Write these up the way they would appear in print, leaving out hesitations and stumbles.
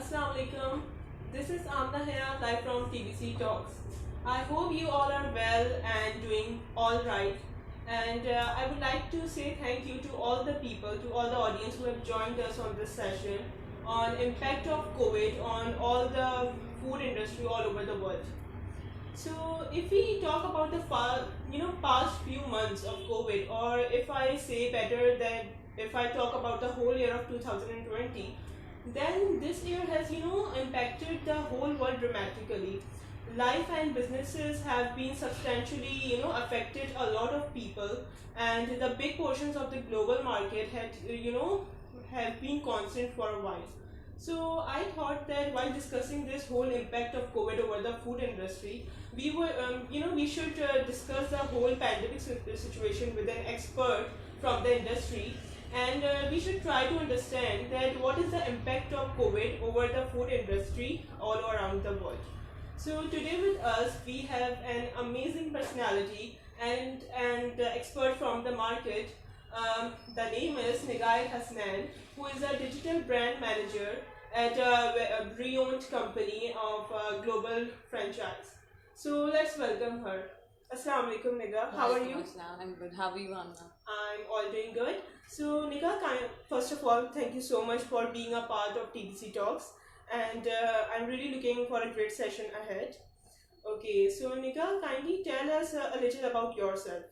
Assalamu alaikum. This is Amna here, live from TBC Talks. I hope you all are well and doing all right. And I would like to say thank you to all the people, to all the audience who have joined us on this session on impact of COVID on all the food industry all over the world. So if we talk about the past few months of COVID, or if I say better that if I talk about the whole year of 2020, then this year has impacted the whole world dramatically. Life and businesses have been substantially affected a lot of people, and the big portions of the global market had have been constant for a while. So I thought that while discussing this whole impact of COVID over the food industry, we should discuss the whole pandemic situation with an expert from the industry, and we should try to understand that what is the impact of COVID over the food industry all around the world. So today with us we have an amazing personality and expert from the market. The name is Nigah Hasnain, who is a digital brand manager at a renowned company of global franchise. So let's welcome her. Assalamu alaikum, Nigah. How are you? Assalam. I'm good. How are you, Anna? I'm all doing good. So Nigah, first of all, thank you so much for being a part of TBC Talks, and I'm really looking for a great session ahead. Okay, so Nigah, kindly tell us a little about yourself.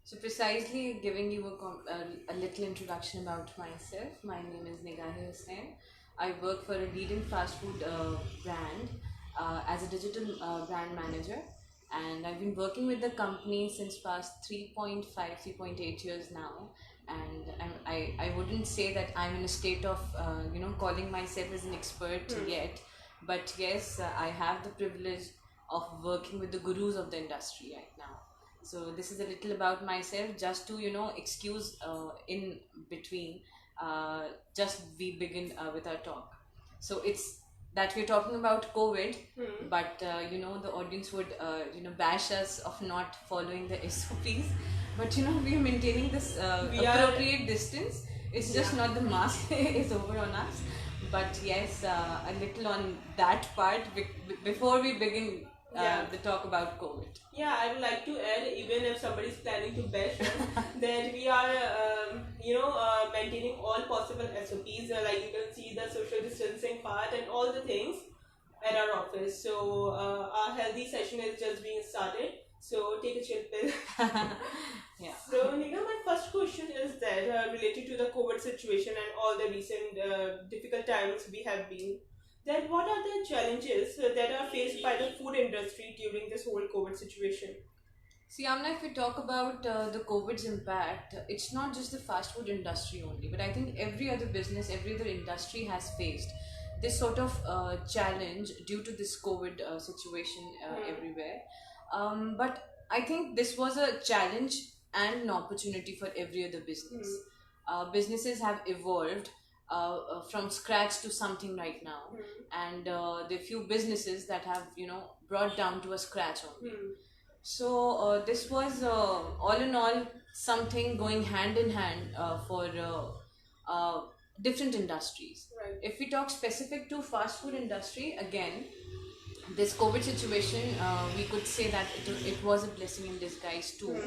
So precisely giving you a little introduction about myself. My name is Nigah Hasnain. I work for a leading fast food brand as a digital brand manager, and I've been working with the company since past 3.8 years now. And I wouldn't say that I'm in a state of calling myself as an expert yet, but yes, I have the privilege of working with the gurus of the industry right now. So this is a little about myself, just to excuse in between. Just we begin with our talk. So it's that we're talking about COVID, but the audience would bash us of not following the SOPs. But we're maintaining this appropriate distance. It's just not the mask is over on us. But yes, a little on that part before we begin the talk about COVID. Yeah, I would like to add, even if somebody is planning to bash us, that we are, maintaining all possible SOPs. Like you can see the social distancing part and all the things at our office. So our healthy session is just being started. So take a chill pill. Yeah. So Nigah, my first question is that related to the COVID situation and all the recent difficult times we have been. Then what are the challenges that are faced by the food industry during this whole COVID situation? See, Amna, if we talk about the COVID's impact, it's not just the fast food industry only, but I think every other business, every other industry has faced this sort of challenge due to this COVID situation everywhere. But I think this was a challenge and an opportunity for every other business. Businesses have evolved from scratch to something right now, and there are few businesses that have brought down to a scratch only. So this was all in all something going hand in hand for different industries. Right. If we talk specific to fast food industry, again, this COVID situation, we could say that it was a blessing in disguise too.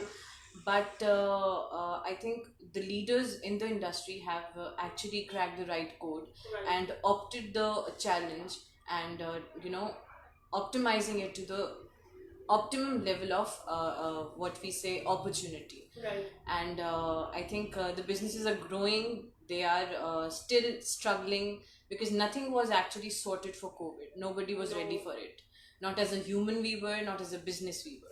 But I think the leaders in the industry have actually cracked the right code and opted the challenge and optimizing it to the optimum level of what we say opportunity. Right. And I think the businesses are growing. They are still struggling because nothing was actually sorted for COVID. Nobody was ready for it. Not as a human we were, not as a business we were.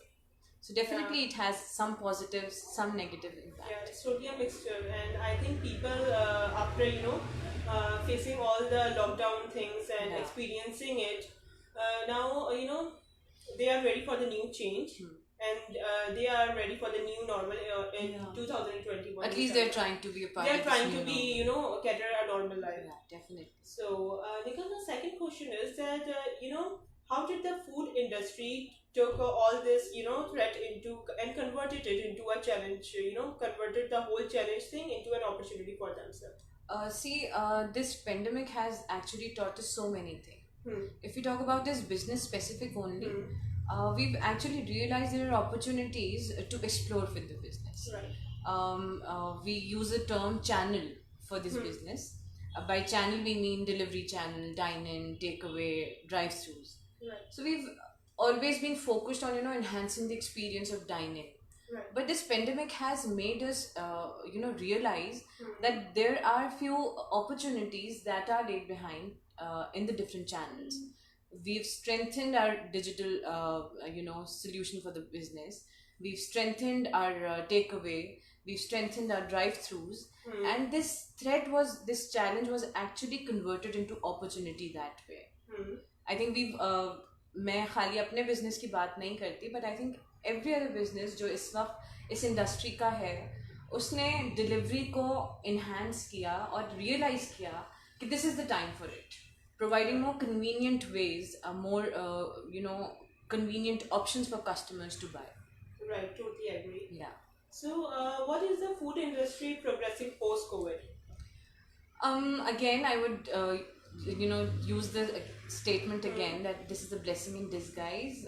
So definitely it has some positives, some negative impact. Yeah, it's totally a mixture, and I think people after facing all the lockdown things and experiencing it, now they are ready for the new change, and they are ready for the new normal in 2021. At least they're trying to be a part They are of trying this to new be normal. cater a normal life. Yeah, definitely. So Nikal, the second question is that how did the food industry took all this threat into and converted it into a challenge, converted the whole challenge thing into an opportunity for themselves? This pandemic has actually taught us so many things. Hmm. If we talk about this business specific only, Hmm. we've actually realized there are opportunities to explore with the business. Right. We use the term channel for this business. By channel, we mean delivery channel, dine-in, takeaway, drive-throughs. Right. So we've always been focused on enhancing the experience of dining. Right. But this pandemic has made us realize that there are few opportunities that are laid behind in the different channels. We've strengthened our digital solution for the business. We've strengthened our takeaway. We've strengthened our drive-throughs. And this challenge was actually converted into opportunity that way. I think मैं खाली अपने business की बात नहीं करती, but I think every other business जो इस वक्त इस इंडस्ट्री का है, उसने डिलीवरी को इन्हांस किया और रियलाइज किया कि this is the time for it, providing more convenient ways, more convenient options for customers to buy. Right, totally agree. Yeah. So, what is the food industry progressing post-COVID? Again, I would use the statement again that this is a blessing in disguise.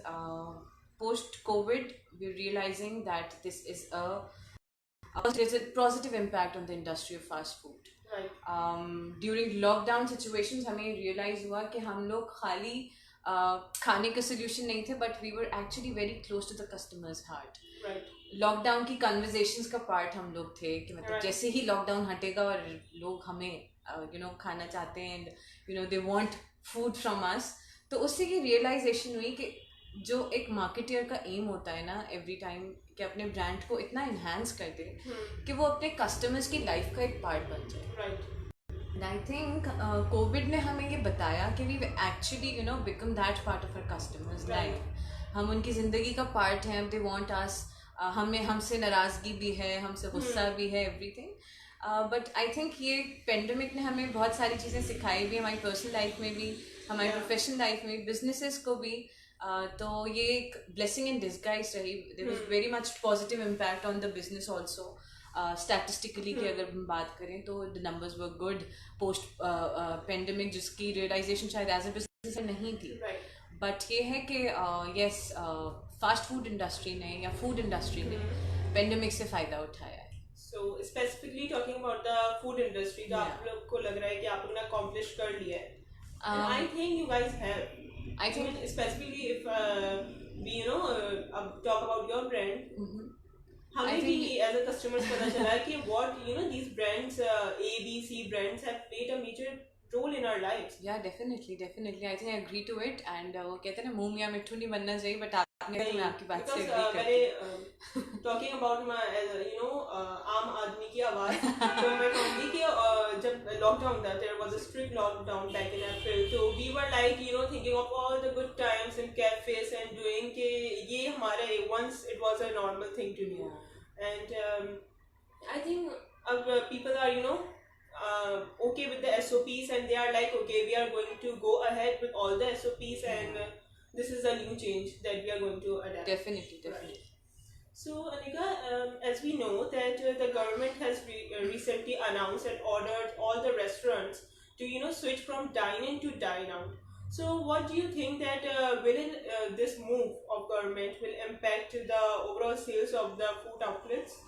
Post-COVID, we're realizing that this is there's a positive impact on the industry of fast food. Right. During lockdown situations, हमें realize हुआ कि हम लोग खाली खाने का solution नहीं थे, but we were actually very close to the customer's heart. Right. Lockdown की कन्वर्जेशंस का पार्ट हम लोग थे कि मतलब Right. जैसे ही लॉकडाउन हटेगा और लोग हमें खाना चाहते हैं and they want food from us, तो उससे ये रियलाइजेशन हुई कि जो एक मार्केटियर का एम होता है ना एवरी टाइम कि अपने ब्रांड को इतना इन्हांस कर दे कि वो अपने कस्टमर्स की लाइफ का एक पार्ट बन जाए. Right. And I think Covid ने हमें ये बताया कि we actually become that part of our customers life. हम उनकी ज़िंदगी का पार्ट हैं. They want us. हमें हमसे नाराज़गी भी है, हमसे गुस्सा भी है, एवरीथिंग. बट आई थिंक ये पेंडेमिक ने हमें बहुत सारी चीज़ें सिखाई भी, हमारी पर्सनल लाइफ में भी, हमारी प्रोफेशनल लाइफ में, बिजनेसेस को भी. तो ये एक ब्लेसिंग इन डिस्गाइज रही. There was very much positive impact on the business also. Statistically की अगर हम बात करें तो the numbers were good post pandemic, जिसकी रियलाइजेशन शायद एज अ बिजनेस नहीं थी. बट ये है कि यस, फास्ट फूड इंडस्ट्री ने या फूड इंडस्ट्री ने पेंडेमिक से फ़ायदा उठाया है. So specifically talking about the food industry, तो आप लोग को लग रहा है कि आप लोग ने accomplish कर लिया है. And I think you guys have. I think especially if we talk about your brand. हमें भी as a customers पता चला कि what these brands A, B, C brands have played a major role in our lives. Yeah, definitely. I think I agree to it. And वो कहते हैं ना मुंह मियाँ मिट्ठू नहीं बनना चाहिए, but आपने तो मैं आपकी बात से agree करती हूँ. Talking about my आम आदमी की आवाज़, तो मैं कहूँगी कि जब lockdown था, there was a strict lockdown back in April, so we were like thinking of all the good times in cafes and doing कि ये हमारे once it was a normal thing to do. And I think people are okay with the SOPs, and they are like, okay, we are going to go ahead with all the SOPs, and this is a new change that we are going to adapt. Definitely. Right. So, Nigah, as we know that the government has recently announced and ordered all the restaurants to switch from dine-in to dine-out. So, what do you think that this move of government will impact the overall sales of the food outlets?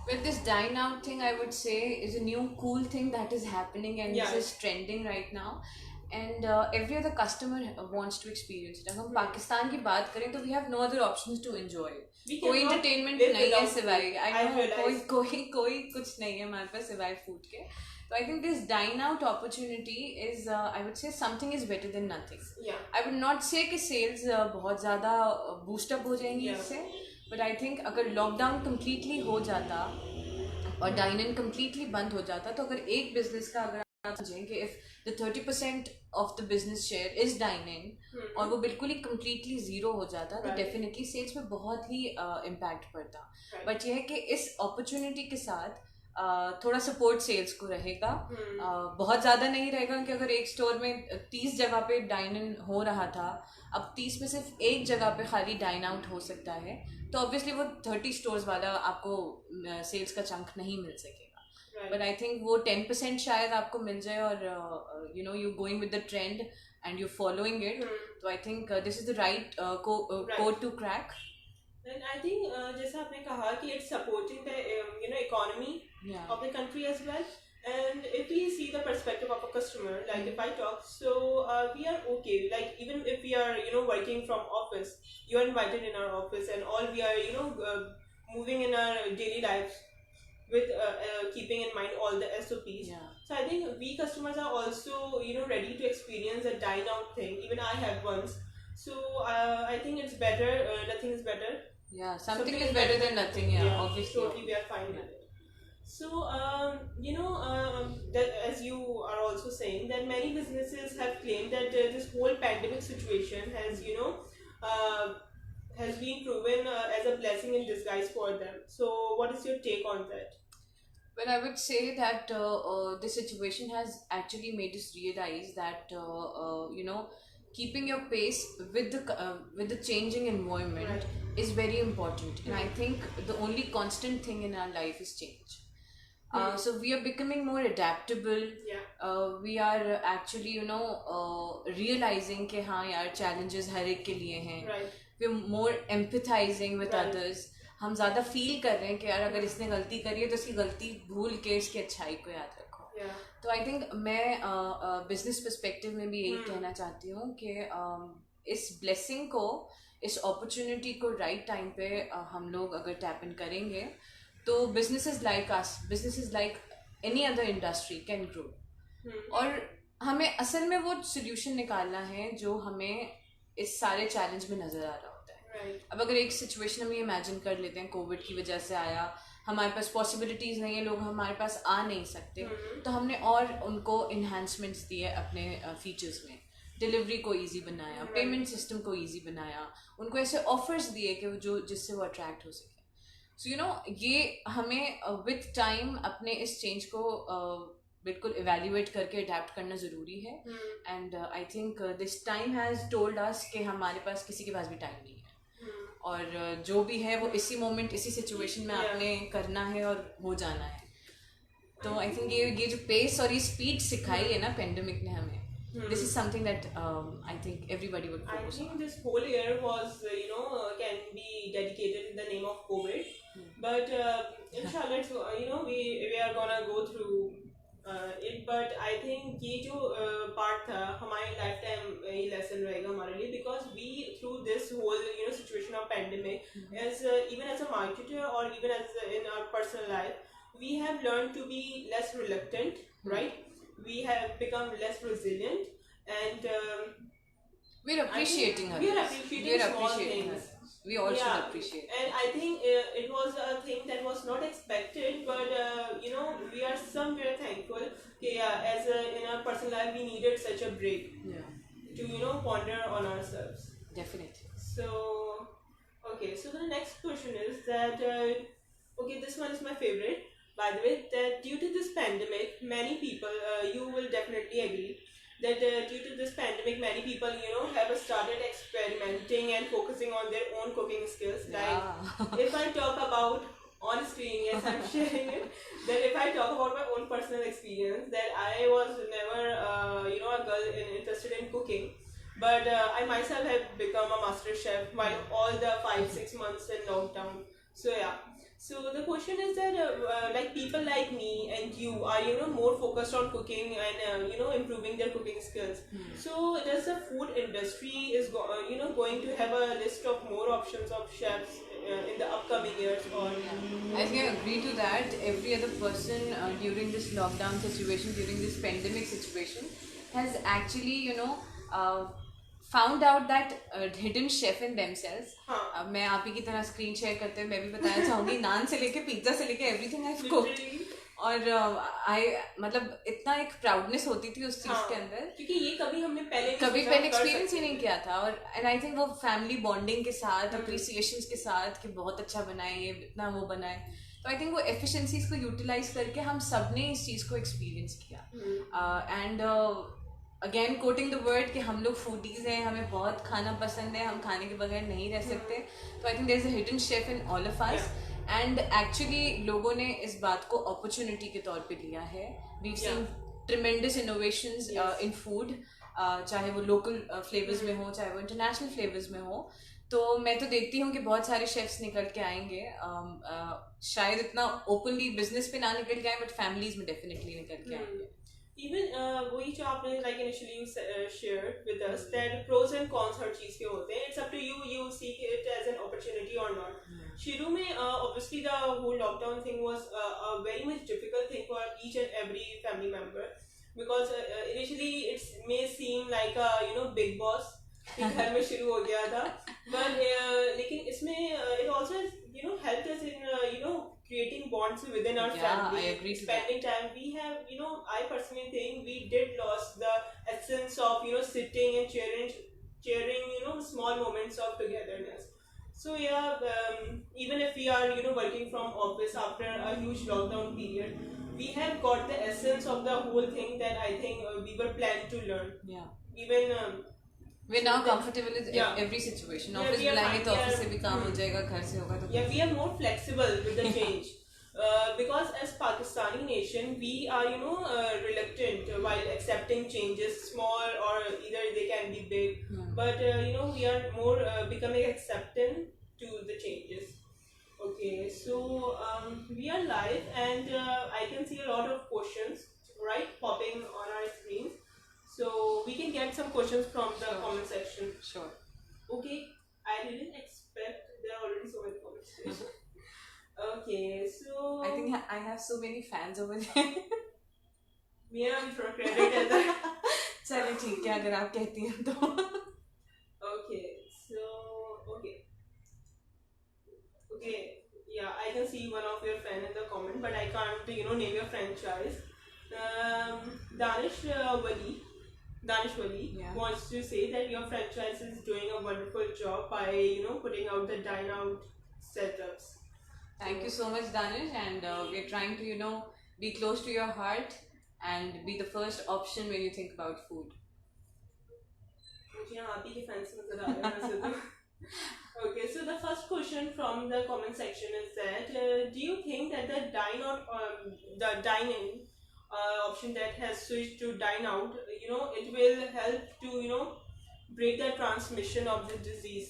Well, this dine out thing, I would say, is a new cool thing that is happening, and this is trending right now. And every other customer wants to experience it. अगर हम पाकिस्तान की बात करें तो we have no other options to enjoy it. कोई entertainment नहीं है सिवाय, कोई कुछ नहीं है हमारे पास सिवाय food के. So I think this dine out opportunity is, I would say, something is better than nothing. Yeah. I would not say कि sales बहुत ज़्यादा boost up हो जाएंगी इससे. बट आई थिंक अगर लॉकडाउन कम्प्लीटली हो जाता और डाइन इन कम्प्लीटली बंद हो जाता, तो अगर एक बिजनेस का अगर आप समझें कि if the 30% of the business share is dine in और वो बिल्कुल ही कम्प्लीटली ज़ीरो हो जाता, तो डेफिनेटली सेल्स पे बहुत ही इम्पैक्ट पड़ता. बट यह है कि इस अपॉर्चुनिटी के साथ थोड़ा सपोर्ट सेल्स को रहेगा. बहुत ज़्यादा नहीं रहेगा कि अगर एक स्टोर में 30 जगह पे डाइन इन हो रहा था, अब 30 में सिर्फ एक जगह पे खाली डाइन आउट हो सकता है, तो ऑब्वियसली वो 30 स्टोर्स वाला आपको सेल्स का चंक नहीं मिल सकेगा. but I think वो 10% शायद आपको मिल जाए और you know you're going with the trend and you're following it. So I think this is the right code to crack. And I think जैसा आपने कहा कि it's supporting the economy of the country as well. And if we see the perspective of a customer, like if I talk, so we are okay. Like even if we are working from office, you are invited in our office, and all we are moving in our daily lives with keeping in mind all the SOPs. So I think we customers are also ready to experience a dine out thing. Even I have once. So I think it's better. Nothing is better. Yeah, something is better than nothing. Yeah, obviously. Totally, we are fine with it. So that as you are also saying that many businesses have claimed that this whole pandemic situation has has been proven as a blessing in disguise for them. So what is your take on that? Well, I would say that this situation has actually made us realize that keeping your pace with the changing environment is very important, and I think the only constant thing in our life is change. So we are becoming more adaptable. We are actually realizing कि हाँ यार challenges हर एक के लिए हैं. We are more empathizing with others. हम ज़्यादा feel कर रहे हैं कि यार अगर इसने गलती करी है तो इसकी गलती भूल के इसकी अच्छाई को याद रखो. तो आई थिंक मैं बिजनेस पर्सपेक्टिव में भी यही कहना चाहती हूँ कि इस ब्लेसिंग को, इस अपॉर्चुनिटी को राइट टाइम पे हम लोग अगर टैप इन करेंगे तो businesses like us, businesses like any other industry can grow. और हमें असल में वो solution निकालना है जो हमें इस सारे चैलेंज में नजर आ रहा होता है. अब अगर एक सिचुएशन हम ये इमेजिन कर लेते हैं, कोविड की वजह से आया, हमारे पास पॉसिबिलिटीज नहीं है, लोग हमारे पास आ नहीं सकते, तो हमने और उनको इन्हांसमेंट्स दिए अपने फीचर्स में. डिलीवरी को इजी बनाया, पेमेंट सिस्टम को इजी बनाया, उनको ऐसे ऑफर्स दिए कि जो जिससे वो अट्रैक्ट हो सके. सो ये हमें विथ टाइम अपने इस चेंज को बिल्कुल इवेल्युएट करके अडेप्ट करना ज़रूरी है. And I think this time has told us कि हमारे पास किसी के पास भी टाइम नहीं है, और जो भी है वो इसी मोमेंट इसी सिचुएशन में आपने करना है और हो जाना है. तो आई थिंक ये जो पेस और ये स्पीड सिखाई है ना पेंडेमिक ने हमें, this is something that I think everybody would focus on. I think this whole year was can be dedicated in the name of COVID, but inshallah it's, we are gonna go through it. But I think ये जो part था हमारे lifetime ये lesson रहेगा हमारे लिए, because we through this whole situation of pandemic, as even as a marketer or even as in our personal life, we have learned to be less reluctant, right? We have become less resilient, and we're appreciating others. We're appreciating small things. We all should appreciate. And I think it was a thing that was not expected, but we are somewhere thankful. As in our personal life, we needed such a break to ponder on ourselves. Definitely. So the next question is that this one is my favorite. By the way, that due to this pandemic, many people, you will definitely agree, that due to this pandemic, many people, have started experimenting and focusing on their own cooking skills. Like, if I talk about, honestly, yes, I'm sharing it, that if I talk about my own personal experience, that I was never, a girl interested in cooking. But I myself have become a master chef while all the 5-6 months in lockdown. So the question is that like people like me and you are more focused on cooking and improving their cooking skills. So does the food industry is going to have a list of more options of chefs in the upcoming years? Or I think I agree to that. Every other person during this lockdown situation, during this pandemic situation, has actually found out that hidden chef in themselves. मैं आप ही की तरह screen share करते हुए मैं भी बताना चाहूँगी, नान से लेके पिज्जा से लेके एवरीथिंग आई हैव कुक्ड. और मतलब इतना एक प्राउडनेस होती थी उस चीज़ के अंदर, क्योंकि ये कभी पहले एक्सपीरियंस ही नहीं किया था. और एंड आई थिंक वो फैमिली बॉन्डिंग के साथ, अप्रिसिएशंस के साथ कि बहुत अच्छा बनाए, ये इतना वो बनाए. तो आई थिंक वो एफिशिएंसीज को यूटिलाइज करके हम सब ने इस चीज़ को एक्सपीरियंस किया. And again coating the word कि हम लोग फूडीज हैं, हमें बहुत खाना पसंद है, हम खाने के बगैर नहीं रह सकते. तो I think there is a hidden chef in all of us, and actually लोगों ने इस बात को अपॉर्चुनिटी के तौर पे लिया है. वीव सीन ट्रिमेंडस इनोवेशंस इन फूड, चाहे वो लोकल फ्लेवर्स में हो चाहे वो इंटरनेशनल फ्लेवर्स में हो. तो मैं तो देखती हूँ कि बहुत सारे शेफ्स निकल के आएंगे, शायद इतना ओपनली बिजनेस पे ना निकल के आए बट फैमिलीज में डेफिनेटली निकल के आएंगे. Even वही जो आपने like initially shared with us that pros and cons हर चीज के होते हैं. It's up to you. You see it as an opportunity or not. शुरू में obviously the whole lockdown thing was a very much difficult thing for each and every family member because initially it may seem like a big boss कि घर में शुरू हो गया था. But लेकिन इसमें it also helped us in creating bonds within our family. I agree. Spending time. We have I personally think we did lost the essence of sitting and cheering small moments of togetherness. So even if we are working from office after a huge lockdown period, we have got the essence of the whole thing that I think we were planned to learn. Even we're now comfortable with every situation. Office बुलाएंगे तो office से भी काम हो जाएगा, घर से होगा तो we are more flexible with the change. Because as Pakistani nation, we are reluctant while accepting changes, small or either they can be big. But we are more becoming acceptant to the changes. Okay, so we are live and I can see a lot of questions popping on our screens. So we can get some questions from the comment section. Sure. Okay, I didn't expect there are already so many comments. Okay, so I think I have so many fans over there. मेरा भी थोड़ा credit है इधर. चलिए ठीक है अगर आप कहती हैं तो. Okay, so okay, yeah, I can see one of your fan in the comment, but I can't name your franchise. Danish Wali wants to say that your franchise is doing a wonderful job by putting out the dine out setups. Thank you so much, Danish, and we're trying to be close to your heart and be the first option when you think about food. मुझे यहाँ आप ही के fans नजर आ रहे हैं वैसे तो. Okay, so the first question from the comment section is that do you think that the dine-in option that has switched to dine out, it will help to break the transmission of the disease?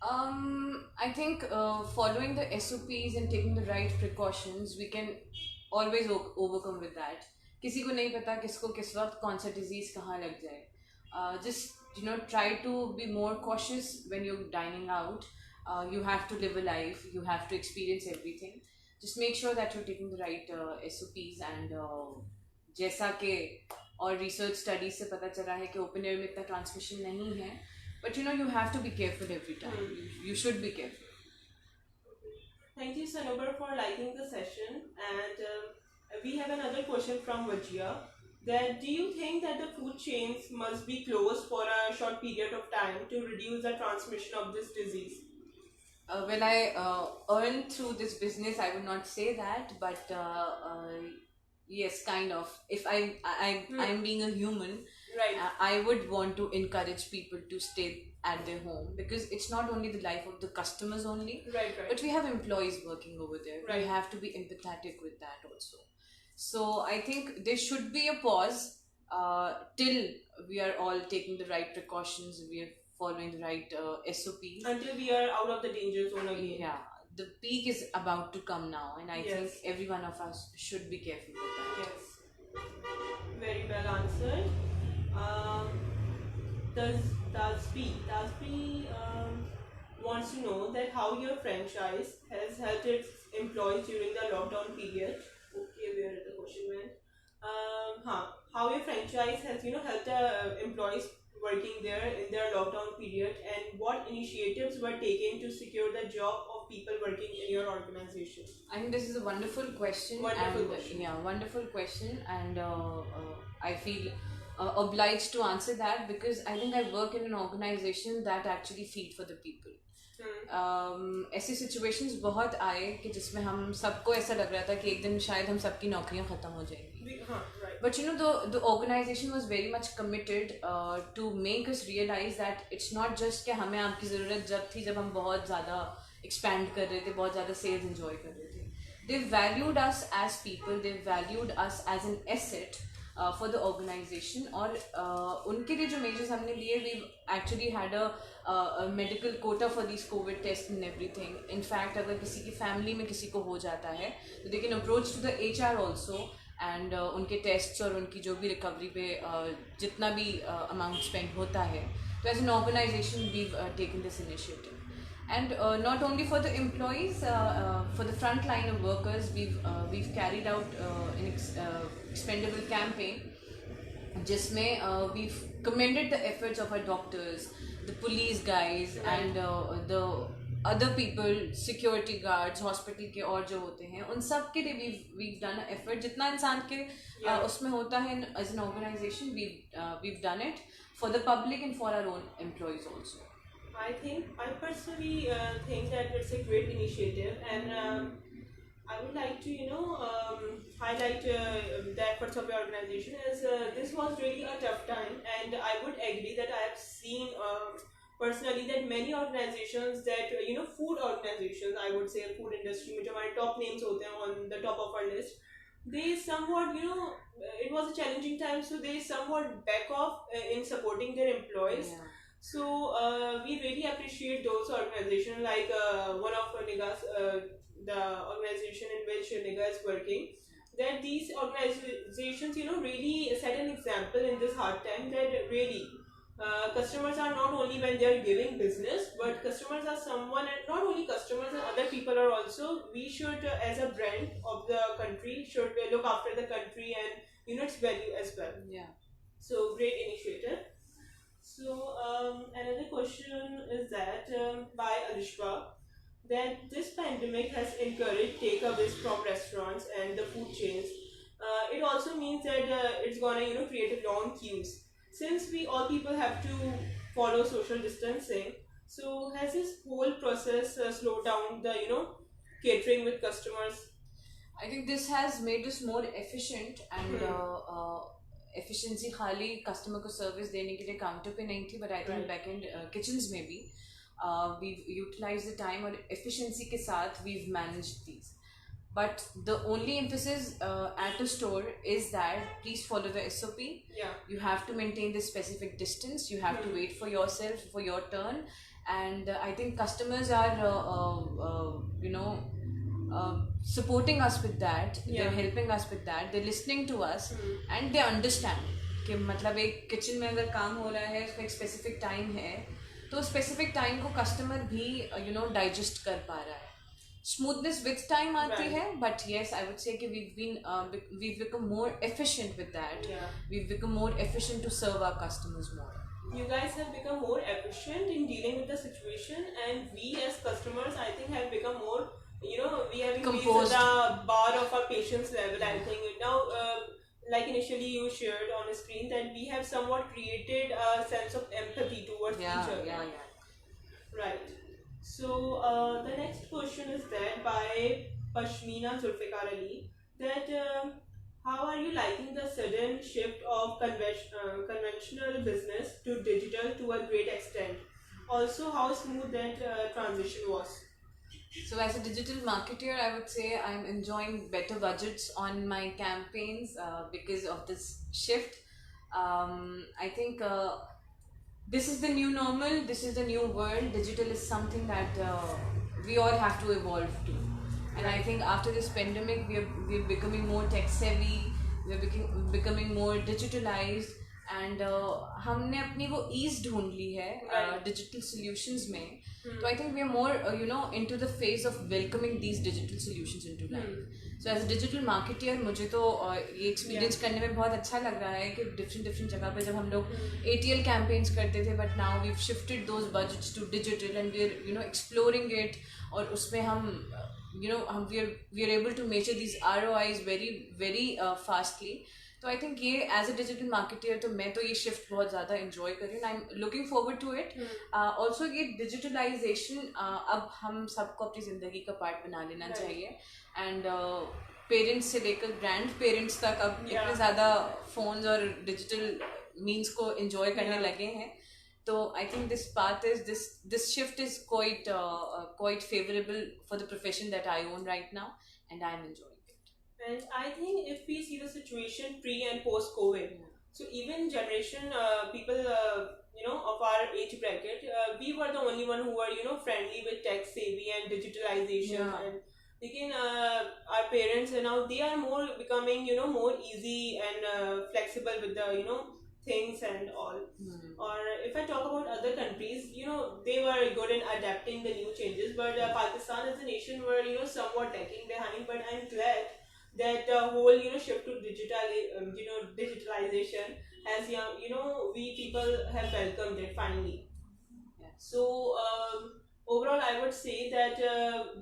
I think following the SOPs and taking the right precautions, we can always overcome with that. किसी को नहीं पता किसको किस वक्त कौन सा disease कहाँ लग जाए. Just try to be more cautious when you're dining out. You have to live a life. You have to experience everything. Just make sure that you're taking the right SOPs and जैसा कि और research studies से पता चला है कि open air में इतना transmission नहीं है. But you have to be careful every time. You should be careful. Thank you, Sanobar, for liking the session. And we have another question from Vajia. That do you think that the food chains must be closed for a short period of time to reduce the transmission of this disease? When I earned through this business, I would not say that, but yes, kind of. If I'm being a human, right, I would want to encourage people to stay at their home because it's not only the life of the customers only, right, but we have employees working over there. Right. We have to be empathetic with that also. So I think there should be a pause till we are all taking the right precautions, we are following the right SOPs. Until we are out of the danger zone again. Yeah, the peak is about to come now and I think every one of us should be careful with that. Yes, very well answered. Tasbi wants to know that how your franchise has helped its employees during the lockdown period. Okay, where the question went. How your franchise has helped the employees working there in their lockdown period, and what initiatives were taken to secure the job of people working in your organization? I think this is a wonderful question. Wonderful question, and I feel obliged to answer that because I think I work in an organization that actually feed for the people. ऐसे situations बहुत आए कि जिसमें हम सबको ऐसा लग रहा था कि एक दिन शायद हम सबकी नौकरियां खत्म हो जाएंगी. But the organization was very much committed to make us realize that it's not just कि हमें आपकी ज़रूरत जब थी जब हम बहुत ज़्यादा एक्सपैंड कर रहे थे, बहुत ज़्यादा सेल्स इंजॉय कर रहे थे. They valued us as people, they valued us as an asset for the organization. और उनके लिए जो measures हमने लिए, we actually had a medical quota for these COVID tests and everything. In fact, अगर किसी की family में किसी को हो जाता है तो they can approach to the HR also and उनके tests और उनकी जो भी recovery पे जितना भी amount spent होता है, तो as an organization we've taken this initiative. And not only for the employees, for the front line of workers, we've carried out an expendable campaign जिसमें we've commended the efforts of our doctors, the police guys, and the other people, security guards, hospital के और जो होते हैं, उन सब के लिए we've done an effort. जितना इंसान के उसमें होता है as an organization, we've done it for the public and for our own employees also. I personally think that it's a great initiative, and I would like to, highlight the efforts of your organization. As this was really a tough time, and I would agree that I have seen personally that many organizations that food organizations, I would say food industry, which are top names होते हैं on the top of our list, they somewhat it was a challenging time, so they somewhat back off in supporting their employees. Yeah. So we really appreciate those organizations like one of Nigah's, the organization in which Nigah is working, that these organizations really set an example in this hard time, that really customers are not only when they are giving business, but customers are someone, and not only customers and other people are also, we should as a brand of the country should look after the country and its value as well. Yeah. So great initiative. So another question is that by Alishba, that this pandemic has encouraged takeaways from restaurants and the food chains. It also means that it's gonna create a long queues, since we all people have to follow social distancing. So has this whole process slowed down the catering with customers? I think this has made us more efficient and efficiency खाली customer को service देने के लिए counter पे नहीं थी, but I think back end kitchens में भी we've utilized the time और efficiency के साथ we've managed these. But the only emphasis at a store is that please follow the SOP. Yeah. You have to maintain this specific distance. You have to wait for yourself for your turn, and I think customers are supporting us with that. Yeah. They're helping us with that. They're listening to us and they understand कि मतलब एक kitchen में अगर काम हो रहा है, उसमें एक स्पेसिफिक टाइम है, तो स्पेसिफिक टाइम को कस्टमर भी डाइजेस्ट कर पा रहा है. Smoothness with time आती है, but yes, I would say कि we've become more efficient with that. Yeah. We've become more efficient to serve our customers more. You guys have become more efficient in dealing with the situation, and we as customers, I think, have become more, we have increased the bar of our patience level. I think now, like initially you shared on the screen, that we have somewhat created a sense of empathy towards each other. Yeah. Right. So the next question is that by Pashmina Zulfikar Ali, that how are you liking the sudden shift of conventional business to digital to a great extent? Also, how smooth that transition was? So as a digital marketer, I would say I'm enjoying better budgets on my campaigns because of this shift. I think this is the new normal, this is the new world. Digital is something that we all have to evolve to. And I think after this pandemic, we're becoming more tech savvy, we're becoming more digitalized, and हमने अपनी वो ease ढूंढ ली है digital solutions में. So I think we are more into the phase of welcoming these digital solutions into life. So as a digital marketer, मुझे तो ये experience करने में बहुत अच्छा लग रहा है कि different जगह पे जब हम लोग ATL campaigns करते थे, but now we've shifted those budgets to digital and we're exploring it, और उसमें हम we are able to measure these ROIs very fastly. तो आई थिंक ये एज अ डिजिटल मार्केटर तो मैं तो ये शिफ्ट बहुत ज़्यादा इंजॉय कर रही हूँ. I am looking forward to it. Also ये डिजिटलाइजेशन अब हम सबको अपनी ज़िंदगी का पार्ट बना लेना चाहिए. एंड पेरेंट्स से लेकर ग्रैंड पेरेंट्स तक अब इतने ज़्यादा फ़ोन्स और डिजिटल मीन्स को इंजॉय करने लगे हैं. So I think this path is this shift is quite favorable for the profession that I own right now, and I'm enjoying it. And I think if we see the situation pre and post COVID, Yeah. so even generation people, of our age bracket, we were the only one who were friendly with tech savvy and digitalization. Yeah. And again, our parents now they are more becoming more easy and flexible with the things and all. Or if I talk about other countries, they were good in adapting the new changes, but Pakistan as a nation were somewhat lagging behind. But I'm glad that the whole shift to digitalization has we people have welcomed it finally. Yeah. So overall I would say that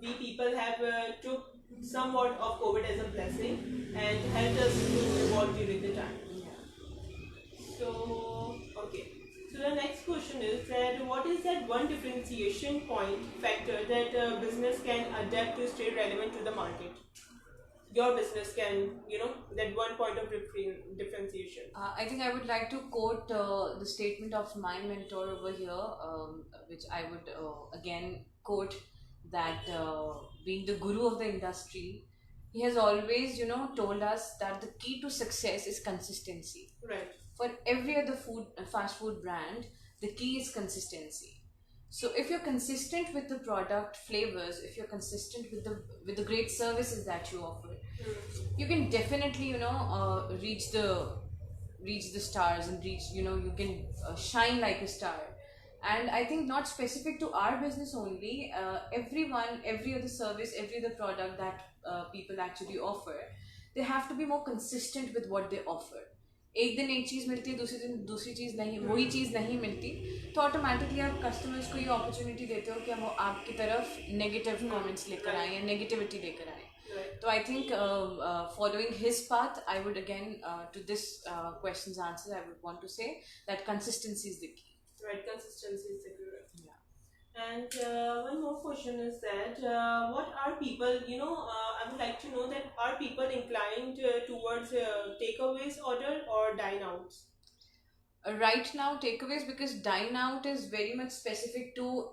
we people have took somewhat of COVID as a blessing and helped us to evolve during the time. So okay, so the next question is that what is that one differentiation point factor that business can adapt to stay relevant to the market? Your business can, that one point of differentiation. I think I would like to quote the statement of my mentor over here, which I would again quote that being the guru of the industry, he has always, told us that the key to success is consistency. Right. For every other fast food brand, the key is consistency. So if you're consistent with the product flavors, if you're consistent with the great services that you offer, you can definitely reach the stars and reach you can shine like a star. And I think not specific to our business only, every other service, every other product that people actually offer, they have to be more consistent with what they offer. एक दिन एक चीज़ मिलती है, दूसरे दिन दूसरी चीज़ नहीं, वही चीज़ नहीं मिलती, तो ऑटोमेटिकली आप कस्टमर्स को ये अपॉर्चुनिटी देते हो कि वो आपकी तरफ नेगेटिव कमेंट्स लेकर आए या नेगेटिविटी लेकर आए. So I think following his path, I would again to this question's answer, I would want to say that consistency is the key. Right, consistency is the key. Yeah. And one more question is that what are people, I would like to know that are people inclined towards takeaways order or dine outs? Right now, takeaways, because dine out is very much specific to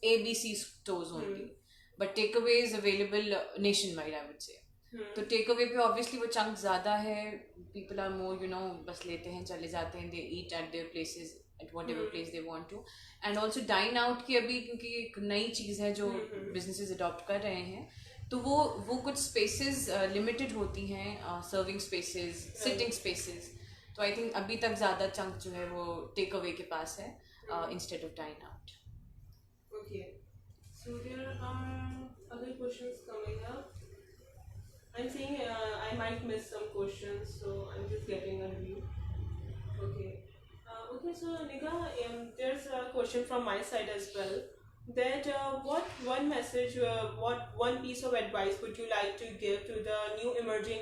ABC stores only. But takeaway is available nationwide, I would say. तो takeaway पे obviously वो chunk ज़्यादा है, people are more बस लेते हैं चले जाते हैं, they eat at their places at whatever place they want to. And also dine out की अभी क्योंकि एक नई चीज़ है जो businesses adopt कर रहे हैं, तो वो कुछ spaces limited होती हैं, serving spaces, sitting spaces. तो I think अभी तक ज़्यादा chunk जो है वो takeaway के पास है instead of dine out. Okay. So there are other questions coming up. I'm saying I might miss some questions, so I'm just getting a review. Okay. Okay, so Nigah, there's a question from my side as well. That what one message, what one piece of advice would you like to give to the new emerging,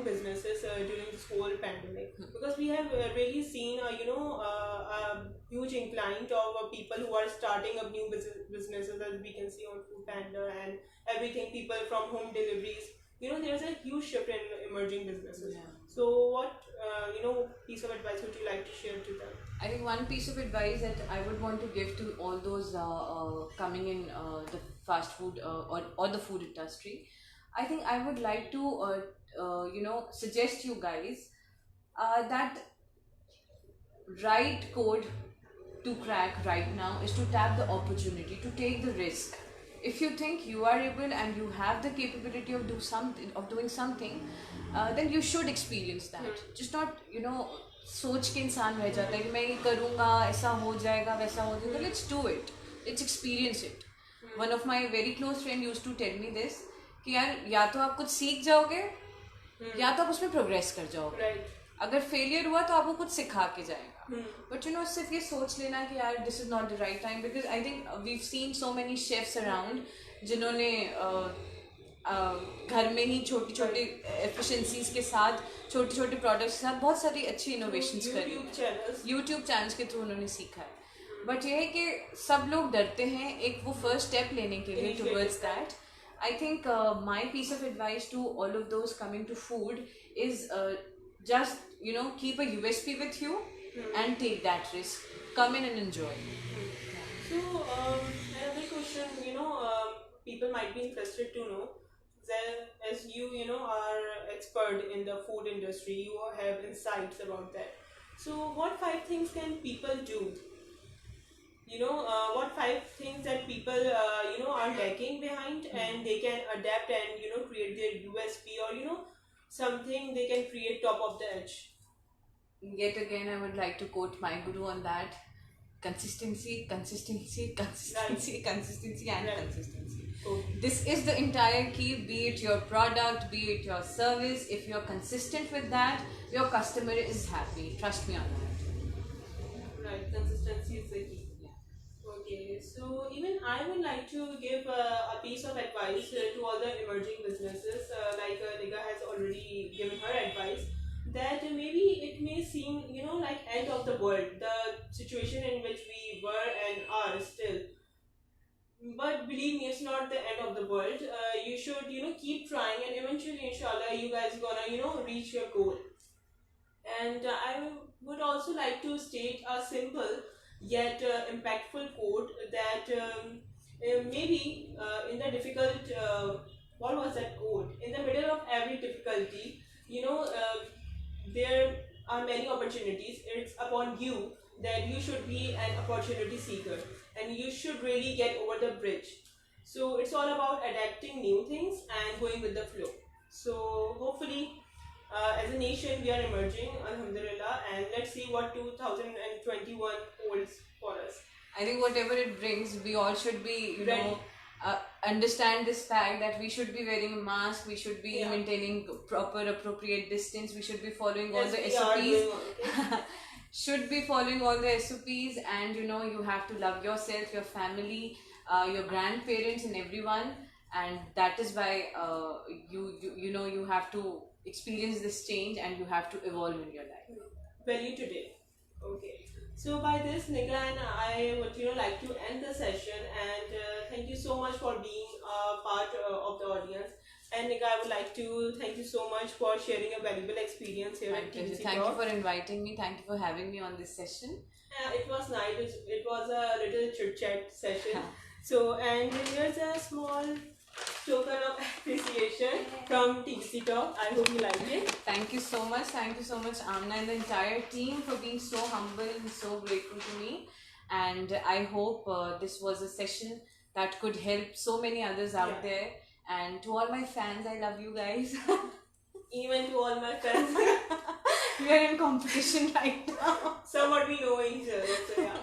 businesses during this whole pandemic? Because we have really seen, a huge incline of people who are starting up new businesses, as we can see on Food Panda and everything. People from home deliveries. There's a huge shift in emerging businesses. Yeah. So what, piece of advice would you like to share to them? I think one piece of advice that I would want to give to all those coming in the fast food or the food industry, I think I would like to suggest you guys that right code to crack right now is to tap the opportunity, to take the risk. If you think you are able and you have the capability of doing something, then you should experience that. Just not सोच के इंसान रह जाता है कि मैं ये करूँगा, ऐसा हो जाएगा, वैसा हो जाएगा. Let's do it. Let's experience it. One of my very close friend used to tell me this कि यार या तो आप कुछ सीख जाओगे या तो आप उसमें प्रोग्रेस कर जाओगे. अगर फेलियर हुआ तो आपको कुछ सिखा के जाएगा. बट सिर्फ ये सोच लेना कि यार this is not the right time, because I think we've seen so many chefs around जिन्होंने घर में ही छोटी छोटी एफिशिएंसीज के साथ, छोटे छोटे प्रोडक्ट्स के साथ बहुत सारी अच्छी इनोवेशंस करी, यूट्यूब चैनल्स के थ्रू उन्होंने सीखा है. बट ये है कि सब लोग डरते हैं एक वो फर्स्ट स्टेप लेने के लिए towards that. I think my piece of advice to all of those coming to food is just keep a USP with you and take that risk. Come in and enjoy. So, another question, people might be interested to know that as you are expert in the food industry, you have insights about that. So, what five things can people do? What five things that people, are lacking behind and they can adapt and, create their USP or, something they can create top of the edge. Yet again, I would like to quote my guru on that: consistency, consistency, consistency, consistency, and Right. consistency. Okay. This is the entire key, be it your product, be it your service. If you're consistent with that, your customer is happy. Trust me on that. Right, consistency is the key. Yeah. Okay, so even I would like to give a piece of advice to all the emerging businesses, like Nigah has already given her advice, that maybe it may seem, like end of the world, the situation in which we were and are still. But believe me, it's not the end of the world. You should, keep trying and eventually, inshallah, you guys gonna, reach your goal. And I would also like to state a simple yet impactful quote that maybe in the difficult, what was that quote? In the middle of every difficulty, there are many opportunities. It's upon you that you should be an opportunity seeker and you should really get over the bridge. So it's all about adapting new things and going with the flow. So hopefully, as a nation, we are emerging, alhamdulillah, and let's see what 2021 holds for us. I think whatever it brings, we all should be, Ready. understand this fact that we should be wearing a mask, we should be Yeah. maintaining proper, appropriate distance, we should be following all Yes, the we are SOPs. doing okay. Should be following all the SOPs, and you have to love yourself, your family, your grandparents, and everyone. And that is why you have to experience this change and you have to evolve in your life. Value today. Okay. So by this, Nigah and I would like to end the session, and thank you so much for being a part of the audience. And Nigah, I would like to thank you so much for sharing a valuable experience here My at pleasure. TBC Thank you Talk. for inviting me. Thank you for having me on this session. It was nice. It was a little chit chat session. So, and here's a small token of appreciation from TBC Talk. I hope you like it. Thank you so much. Thank you so much, Amna, and the entire team for being so humble and so grateful to me. And I hope this was a session that could help so many others out Yeah. there. And to all my fans, I love you guys. Even to all my friends, We are in competition right now. somewhat we know each other. So yeah.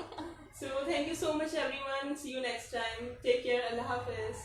So thank you so much, everyone. See you next time. Take care. Allah Hafiz.